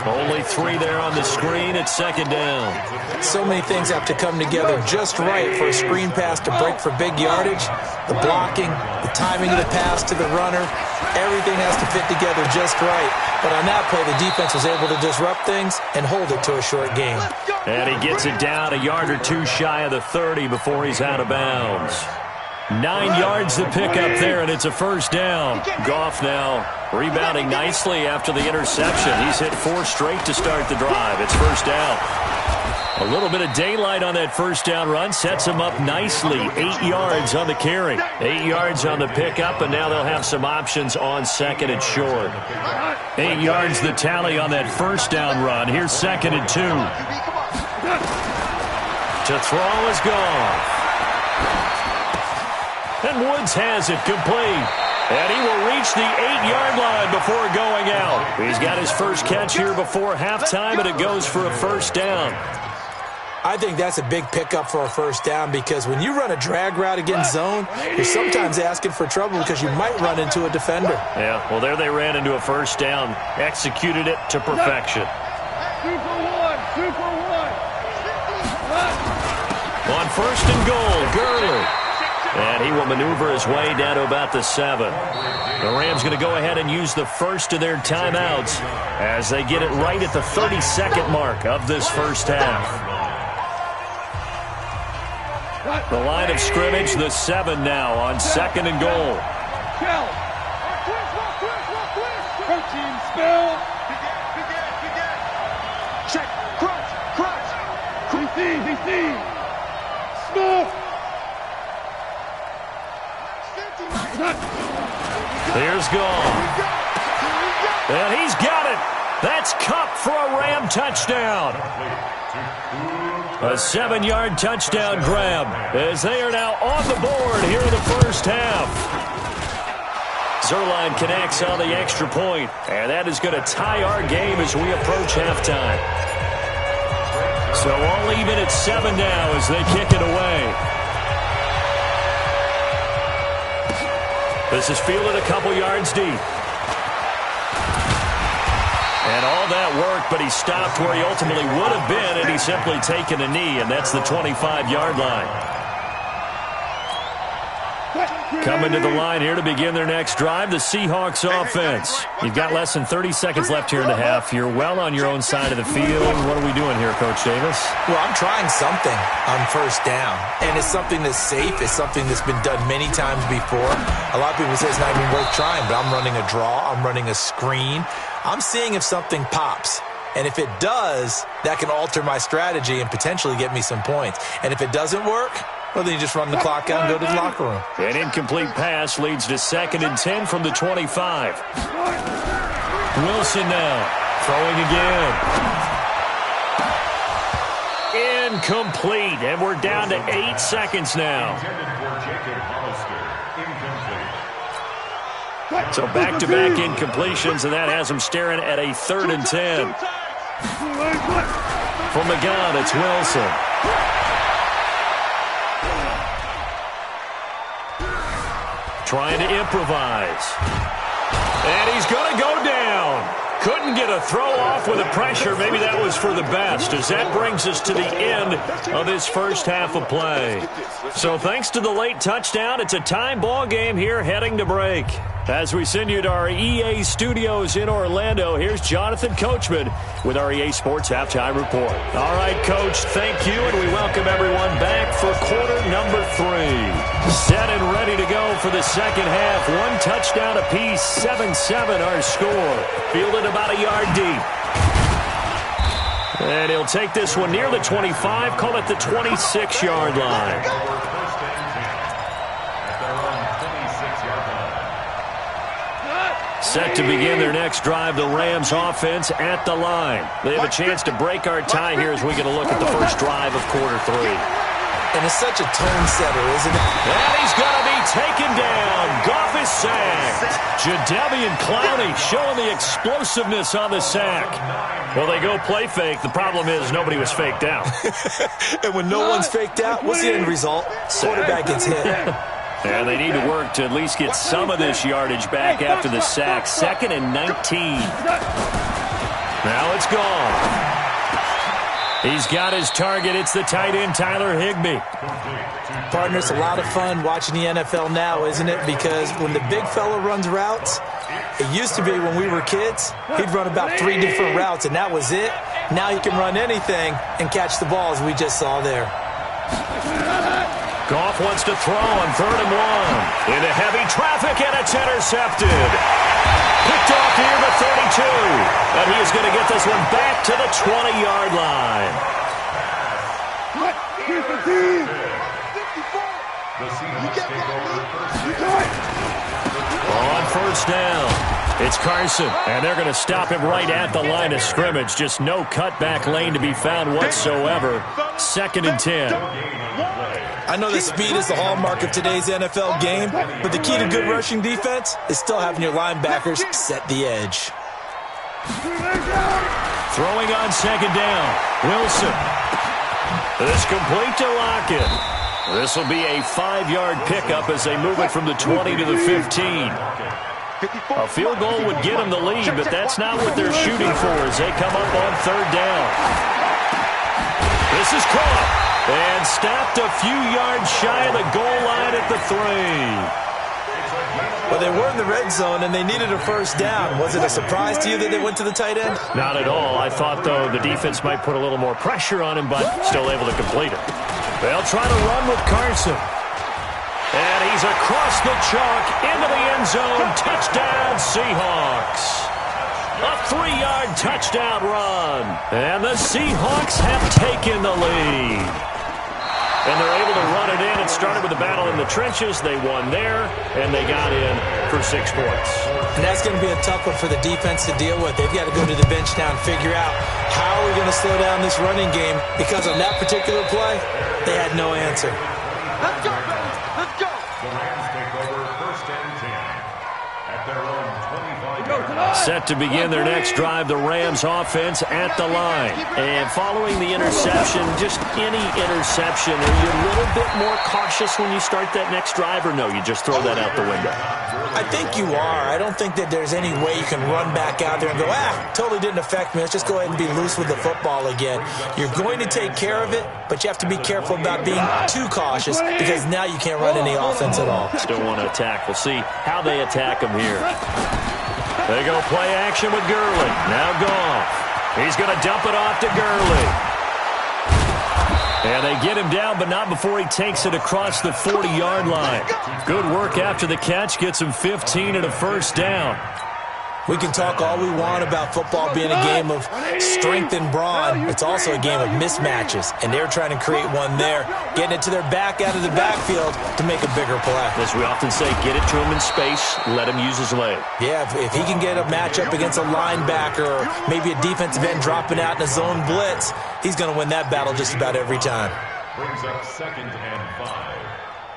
Only 3 there on the screen at second down. So many things have to come together just right for a screen pass to break for big yardage. The blocking, the timing of the pass to the runner, everything has to fit together just right. But on that play, the defense was able to disrupt things and hold it to a short game. And he gets it down a yard or 2 shy of the 30 before he's out of bounds. 9 yards to pick up there, and it's a first down. Goff now rebounding nicely after the interception. He's hit 4 straight to start the drive. It's first down. A little bit of daylight on that first down run sets him up nicely. 8 yards on the carry. 8 yards on the pickup, and now they'll have some options on second and short. 8 yards the tally on that first down run. Here's second and 2. To throw is Goff. And Woods has it complete. And he will reach the 8-yard line before going out. He's got his first catch here before halftime, and it goes for a first down. I think that's a big pickup for a first down because when you run a drag route against zone, you're sometimes asking for trouble because you might run into a defender. Yeah, well, there they ran into a first down. Executed it to perfection. 2 for 1. 2 for 1. On first and goal, Gurley. And he will maneuver his way down to about the 7. The Rams going to go ahead and use the first of their timeouts as they get it right at the 32nd mark of this first half. The line of scrimmage, the 7 now on second and goal. Protein spell. Check. Crunch. DC. Smoke. Here's Goff. And he's got it. That's Kupp for a Ram touchdown. A 7-yard touchdown grab as they are now on the board here in the first half. Zerline connects on the extra point, and that is going to tie our game as we approach halftime. So all even at 7 now as they kick it away. This is fielded a couple yards deep. And all that worked, but he stopped where he ultimately would have been, and he's simply taken a knee, and that's the 25-yard line. Coming to the line here to begin their next drive, the Seahawks offense. You've got less than 30 seconds left here in the half. You're well on your own side of the field. What are we doing here, Coach Davis? Well, I'm trying something on first down, and it's something that's safe. It's something that's been done many times before. A lot of people say it's not even worth trying, but I'm running a draw. I'm running a screen. I'm seeing if something pops. And if it does, that can alter my strategy and potentially get me some points. And if it doesn't work, well, then you just run the clock out and go to the locker room. An incomplete pass leads to second and 10 from the 25. Wilson now throwing again. Incomplete, and we're down to 8 seconds now. So back-to-back incompletions, and that has him staring at a 3rd and 10. From the gun, it's Wilson. Trying to improvise. And he's going to go down. Couldn't get a throw off with the pressure. Maybe that was for the best, as that brings us to the end of this first half of play. So thanks to the late touchdown, it's a time ball game here heading to break. As we send you to our EA studios in Orlando, here's Jonathan Coachman with our EA Sports Halftime Report. All right, Coach, thank you, and we welcome everyone back for quarter number 3. Set and ready to go for the second half. 1 touchdown apiece, 7-7 our score. Fielded about a yard deep. And he'll take this one near the 25, call it the 26-yard line. Set to begin their next drive, the Rams offense at the line. They have a chance to break our tie here as we get a look at the first drive of quarter 3. And it's such a tone setter, isn't it? And he's going to be taken down. Goff is sacked. Jadeveon Clowney showing the explosiveness on the sack. Well, they go play fake. The problem is nobody was faked out. And when no one's faked out, what's the end result? Quarterback gets hit. And they need to work to at least get some of this yardage back after the sack. 2nd and 19. Now it's gone. He's got his target. It's the tight end, Tyler Higbee. Partner, it's a lot of fun watching the NFL now, isn't it? Because when the big fella runs routes, it used to be when we were kids, he'd run about 3 different routes, and that was it. Now he can run anything and catch the ball, as we just saw there. Goff wants to throw on 3rd and 1. Into heavy traffic, and it's intercepted. Picked off near the 32. But he is going to get this one back to the 20-yard line. On 1st down, it's Carson, and they're going to stop him right at the line of scrimmage. Just no cutback lane to be found whatsoever. 2nd and 10. I know that speed is the hallmark of today's NFL game, but the key to good rushing defense is still having your linebackers set the edge. Throwing on 2nd down, Wilson. This complete to Lockett. This will be a 5-yard pickup as they move it from the 20 to the 15. A field goal would get them the lead, but that's not what they're shooting for as they come up on 3rd down. This is caught. And stopped a few yards shy of the goal line at the 3. Well, they were in the red zone, and they needed a 1st down. Was it a surprise to you that they went to the tight end? Not at all. I thought, though, the defense might put a little more pressure on him, but still able to complete it. They'll try to run with Carson. And he's across the chalk into the end zone. Touchdown, Seahawks. A 3-yard touchdown run. And the Seahawks have taken the lead. And they're able to run it in. It started with a battle in the trenches. They won there, and they got in for 6 points. And that's going to be a tough one for the defense to deal with. They've got to go to the bench now and figure out how are we going to slow down this running game, because on that particular play, they had no answer. Let's go, baby. Let's go. The Rams take over 1st and 10 at their own 25-yard line. Set to begin their next drive, the Rams offense at the line. And following the interception, just any interception, are you a little bit more cautious when you start that next drive, or no, you just throw that out the window? I think you are. I don't think that there's any way you can run back out there and go, totally didn't affect me. Let's just go ahead and be loose with the football again. You're going to take care of it, but you have to be careful about being too cautious, because now you can't run any offense at all. Still want to attack. We'll see how they attack them here. They go play action with Gurley. Now Goff. He's going to dump it off to Gurley. And they get him down, but not before he takes it across the 40-yard line. Good work after the catch. Gets him 15 and a 1st down. We can talk all we want about football being a game of strength and brawn. It's also a game of mismatches, and they're trying to create one there, getting it to their back out of the backfield to make a bigger play. As we often say, get it to him in space, let him use his leg. Yeah, if he can get a matchup against a linebacker or maybe a defensive end dropping out in a zone blitz, he's going to win that battle just about every time. Brings up 2nd and 5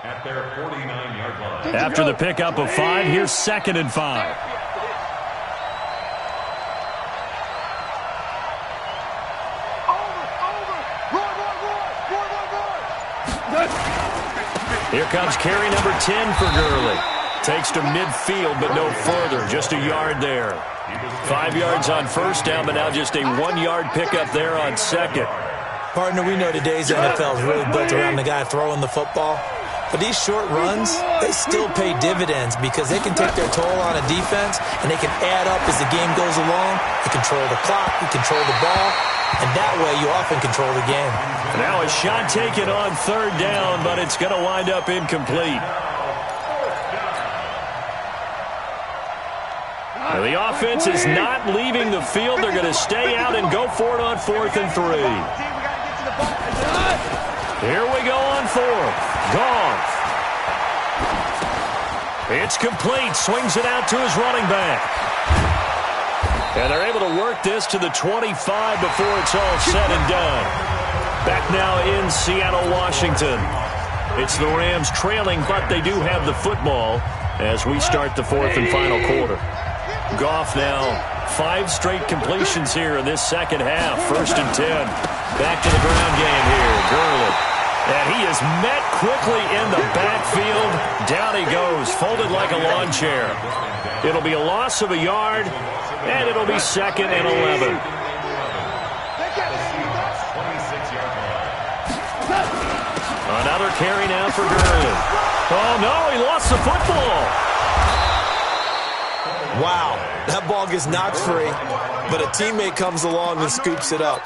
at their 49-yard line. After the pickup of 5, here's 2nd and 5. Here comes carry number 10 for Gurley. Takes to midfield, but no further. Just a yard there. 5 yards on 1st down, but now just a 1-yard pickup there on 2nd. Partner, we know today's NFL is really built around the guy throwing the football. But these short runs, they still pay dividends because they can take their toll on a defense, and they can add up as the game goes along. You control the clock, you control the ball, and that way you often control the game. Now a shot taken on 3rd down, but it's going to wind up incomplete. Now the offense is not leaving the field. They're going to stay out and go for it on 4th and 3. Here we go on 4th. Goff. It's complete. Swings it out to his running back. And they're able to work this to the 25 before it's all said and done. Back now in Seattle, Washington. It's the Rams trailing, but they do have the football as we start the 4th and final quarter. Goff now 5 straight completions here in this second half. 1st and 10. Back to the ground game here. Gurley. And he is met quickly in the backfield. Down he goes, folded like a lawn chair. It'll be a loss of a yard, and it'll be 2nd and 11. Another carry now for Gurley. Oh, no, he lost the football. Wow, that ball gets knocked free, but a teammate comes along and scoops it up.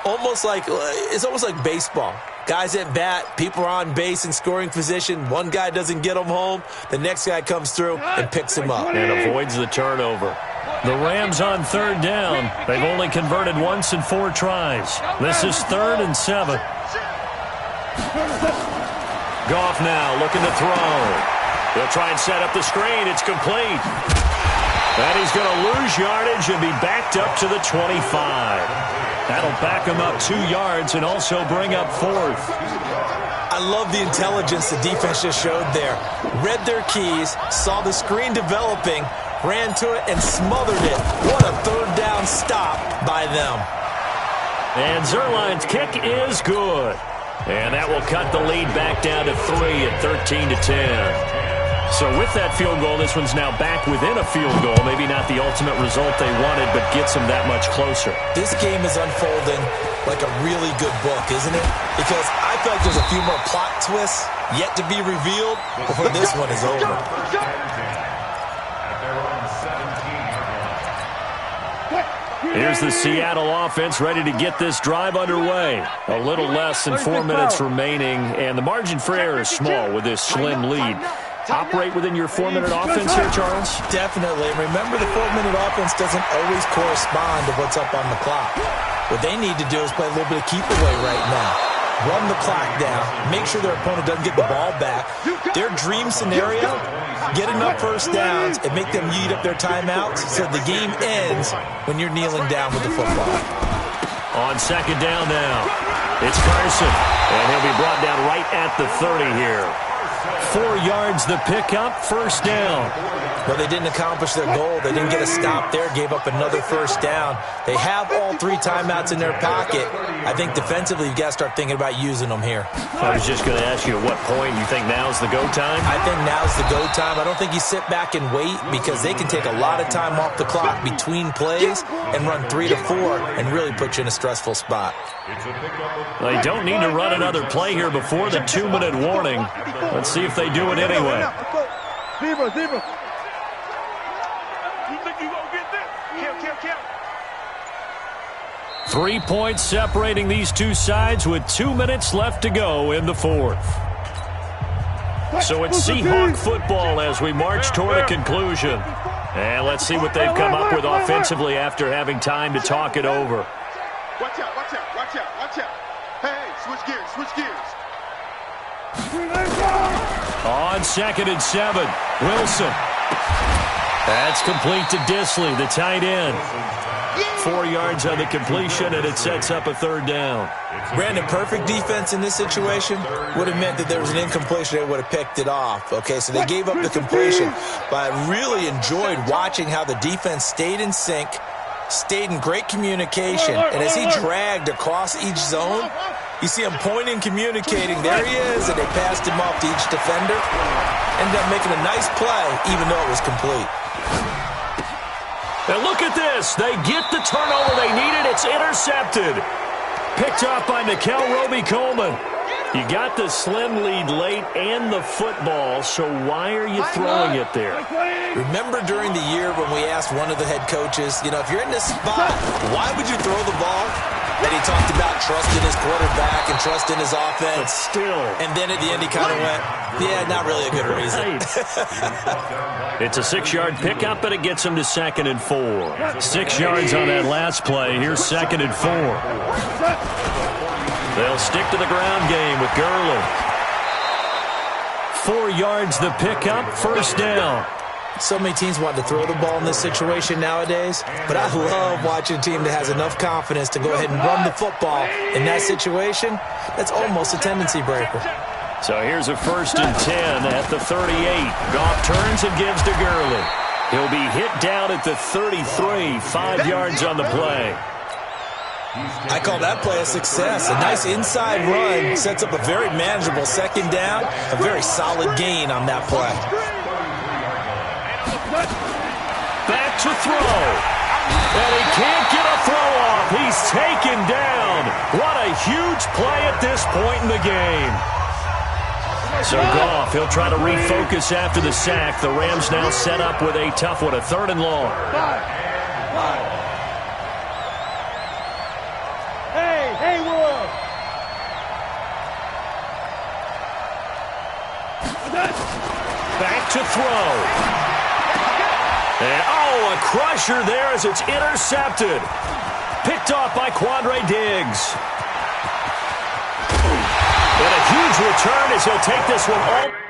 It's almost like baseball. Guys at bat, people are on base in scoring position. One guy doesn't get him home. The next guy comes through and picks him up. And avoids the turnover. The Rams on 3rd down. They've only converted once in 4 tries. This is 3rd and 7. Goff now looking to throw. He'll try and set up the screen. It's complete. And he's going to lose yardage and be backed up to the 25. That'll back him up 2 yards and also bring up 4th. I love the intelligence the defense just showed there. Read their keys, saw the screen developing, ran to it, and smothered it. What a 3rd down stop by them. And Zerline's kick is good. And that will cut the lead back down to 3 at 13-10. So with that field goal, this one's now back within a field goal. Maybe not the ultimate result they wanted, but gets them that much closer. This game is unfolding like a really good book, isn't it? Because I feel like there's a few more plot twists yet to be revealed before this one is over. Here's the Seattle offense ready to get this drive underway. A little less than 4 minutes remaining, and the margin for error is small with this slim lead. Operate within your 4-minute offense here, Charles? Definitely. Remember, the 4-minute offense doesn't always correspond to what's up on the clock. What they need to do is play a little bit of keep away right now. Run the clock down. Make sure their opponent doesn't get the ball back. Their dream scenario, get enough first downs and make them eat up their timeouts so the game ends when you're kneeling down with the football. On 2nd down now, it's Carson. And he'll be brought down right at the 30 here. 4 yards the pickup, 1st down. Well, they didn't accomplish their goal. They didn't get a stop there, gave up another 1st down. They have all 3 timeouts in their pocket. I think defensively you've got to start thinking about using them here. I was just going to ask you at what point you think now's the go time? I think now's the go time. I don't think you sit back and wait because they can take a lot of time off the clock between plays and run 3 to 4 and really put you in a stressful spot. They don't need to run another play here before the 2-minute warning. Let's see if they do it anyway. Zebra. You think you gonna get this? Count. 3 points separating these two sides with 2 minutes left to go in the 4th. So it's Seahawk football as we march toward a conclusion. And let's see what they've come up with offensively after having time to talk it over. Watch out. Hey, switch gears. On 2nd and 7, Wilson. That's complete to Disley, the tight end. 4 yards on the completion, and it sets up a 3rd down. Brandon, perfect defense in this situation would have meant that there was an incompletion. They would have picked it off. Okay, so they gave up the completion. But I really enjoyed watching how the defense stayed in sync, stayed in great communication. And as he dragged across each zone, you see him pointing, communicating. There he is, and they passed him off to each defender. Ended up making a nice play, even though it was complete. And look at this. They get the turnover they needed. It's intercepted. Picked up by Nickel Roby-Coleman. You got the slim lead late and the football, so why are you throwing it there? Remember during the year when we asked one of the head coaches, if you're in this spot, why would you throw the ball? And he talked about trusting his quarterback and trusting his offense. But still. And then at the end he kind of went, yeah, not really a good reason. It's a 6-yard pickup, but it gets him to 2nd and 4. 6 yards on that last play. Here's 2nd and 4. They'll stick to the ground game with Gurley. 4 yards the pickup, 1st down. So many teams want to throw the ball in this situation nowadays, but I love watching a team that has enough confidence to go ahead and run the football in that situation. That's almost a tendency breaker. So here's a 1st and 10 at the 38. Goff turns and gives to Gurley. He'll be hit down at the 33, 5 yards on the play. I call that play a success. A nice inside run sets up a very manageable 2nd down, a very solid gain on that play. to throw. And he can't get a throw off. He's taken down. What a huge play at this point in the game. So Goff, he'll try to refocus after the sack. The Rams now set up with a tough one, a 3rd and long. Hey, Will. Back to throw. And, oh, a crusher there as it's intercepted. Picked off by Quandre Diggs. And a huge return as he'll take this one all